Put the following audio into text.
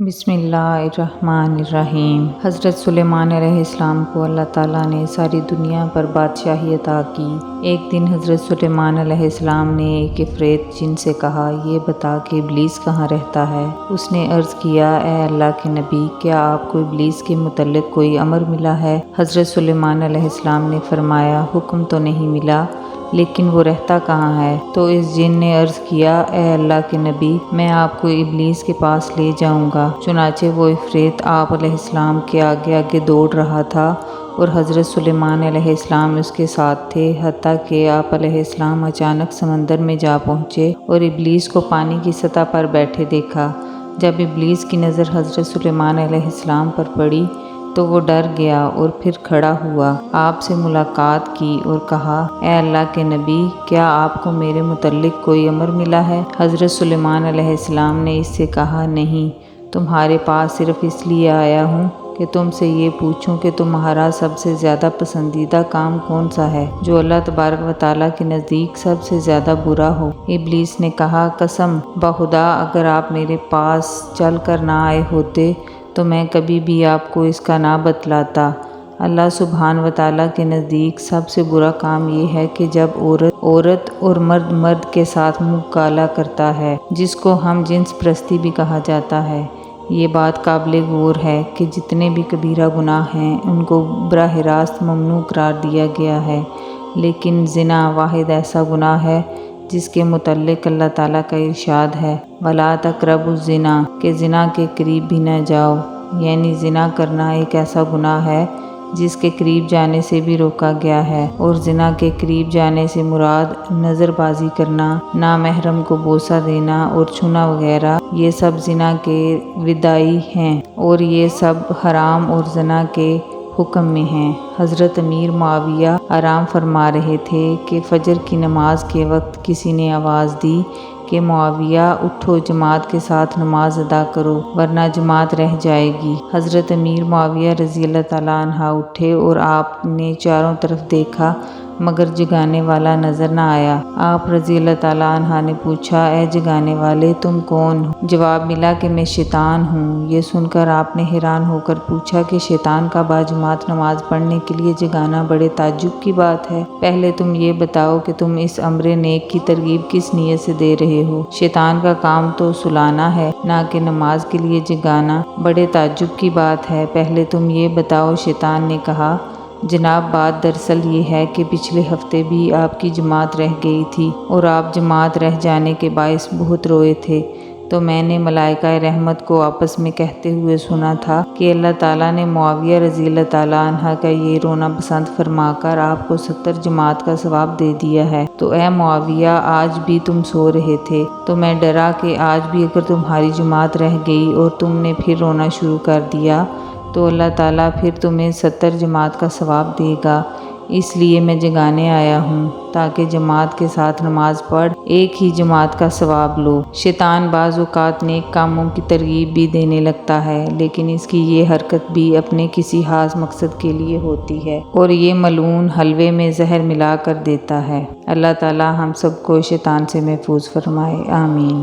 بسم اللہ الرحمن الرحیم۔ حضرت سلیمان علیہ السلام کو اللہ تعالیٰ نے ساری دنیا پر بادشاہی عطا کی۔ ایک دن حضرت سلیمان علیہ السلام نے ایک عفریت جن سے کہا، یہ بتا کہ ابلیس کہاں رہتا ہے؟ اس نے عرض کیا، اے اللہ کے نبی، کیا آپ کو ابلیس کے متعلق کوئی امر ملا ہے؟ حضرت سلیمان علیہ السلام نے فرمایا، حکم تو نہیں ملا، لیکن وہ رہتا کہاں ہے؟ تو اس جن نے عرض کیا، اے اللہ کے نبی، میں آپ کو ابلیس کے پاس لے جاؤں گا۔ چنانچہ وہ عفریت آپ علیہ السلام کے آگے آگے دوڑ رہا تھا اور حضرت سلیمان علیہ السلام اس کے ساتھ تھے، حتیٰ کہ آپ علیہ السلام اچانک سمندر میں جا پہنچے اور ابلیس کو پانی کی سطح پر بیٹھے دیکھا۔ جب ابلیس کی نظر حضرت سلیمان علیہ السلام پر پڑی تو وہ ڈر گیا اور پھر کھڑا ہوا، آپ سے ملاقات کی اور کہا، اے اللہ کے نبی، کیا آپ کو میرے متعلق کوئی امر ملا ہے؟ حضرت سلیمان علیہ السلام نے اس سے کہا، نہیں، تمہارے پاس صرف اس لیے آیا ہوں کہ تم سے یہ پوچھوں کہ تمہارا سب سے زیادہ پسندیدہ کام کون سا ہے جو اللہ تبارک و تعالیٰ کے نزدیک سب سے زیادہ برا ہو؟ ابلیس نے کہا، قسم بخدا، اگر آپ میرے پاس چل کر نہ آئے ہوتے تو میں کبھی بھی آپ کو اس کا نہ بتلاتا۔ اللہ سبحانہ و تعالیٰ کے نزدیک سب سے برا کام یہ ہے کہ جب عورت اور مرد مرد کے ساتھ منہ کالا کرتا ہے، جس کو ہم جنس پرستی بھی کہا جاتا ہے۔ یہ بات قابل غور ہے کہ جتنے بھی کبیرہ گناہ ہیں ان کو براہ راست ممنوع قرار دیا گیا ہے، لیکن زنا واحد ایسا گناہ ہے جس کے متعلق اللہ تعالیٰ کا ارشاد ہے، وَلَا تَقْرَبُوا الزِّنَا، کہ زنا کے قریب بھی نہ جاؤ۔ یعنی زنا کرنا ایک ایسا گناہ ہے جس کے قریب جانے سے بھی روکا گیا ہے، اور زنا کے قریب جانے سے مراد نظر بازی کرنا، نامحرم کو بوسہ دینا اور چھونا وغیرہ، یہ سب زنا کے ودائی ہیں اور یہ سب حرام اور زنا کے حکم میں ہیں۔ حضرت امیر معاویہ آرام فرما رہے تھے کہ فجر کی نماز کے وقت کسی نے آواز دی کہ معاویہ، اٹھو، جماعت کے ساتھ نماز ادا کرو ورنہ جماعت رہ جائے گی۔ حضرت امیر معاویہ رضی اللہ تعالیٰ عنہ اٹھے اور آپ نے چاروں طرف دیکھا مگر جگانے والا نظر نہ آیا۔ آپ رضی اللہ تعالیٰ عنہ نے پوچھا، اے جگانے والے، تم کون ہو؟ جواب ملا کہ میں شیطان ہوں۔ یہ سن کر آپ نے حیران ہو کر پوچھا کہ شیطان کا باجماعت نماز پڑھنے کے لیے جگانا بڑے تعجب کی بات ہے۔ پہلے تم یہ بتاؤ کہ تم اس امر نیک کی ترغیب کس نیت سے دے رہے ہو؟ شیطان کا کام تو سلانا ہے، نہ کہ نماز کے لیے جگانا۔ بڑے تعجب کی بات ہے، پہلے تم یہ بتاؤ۔ شیطان نے کہا، جناب، بات دراصل یہ ہے کہ پچھلے ہفتے بھی آپ کی جماعت رہ گئی تھی اور آپ جماعت رہ جانے کے باعث بہت روئے تھے، تو میں نے ملائکہ رحمت کو آپس میں کہتے ہوئے سنا تھا کہ اللہ تعالیٰ نے معاویہ رضی اللہ تعالیٰ عنہ کا یہ رونا پسند فرما کر آپ کو 70 جماعت کا ثواب دے دیا ہے۔ تو اے معاویہ، آج بھی تم سو رہے تھے، تو میں ڈرا کہ آج بھی اگر تمہاری جماعت رہ گئی اور تم نے پھر رونا شروع کر دیا تو اللہ تعالیٰ پھر تمہیں 70 جماعت کا ثواب دے گا، اس لیے میں جگانے آیا ہوں تاکہ جماعت کے ساتھ نماز پڑھ ایک ہی جماعت کا ثواب لو۔ شیطان بعض اوقات نیک کاموں کی ترغیب بھی دینے لگتا ہے، لیکن اس کی یہ حرکت بھی اپنے کسی خاص مقصد کے لیے ہوتی ہے، اور یہ ملعون حلوے میں زہر ملا کر دیتا ہے۔ اللہ تعالیٰ ہم سب کو شیطان سے محفوظ فرمائے، آمین۔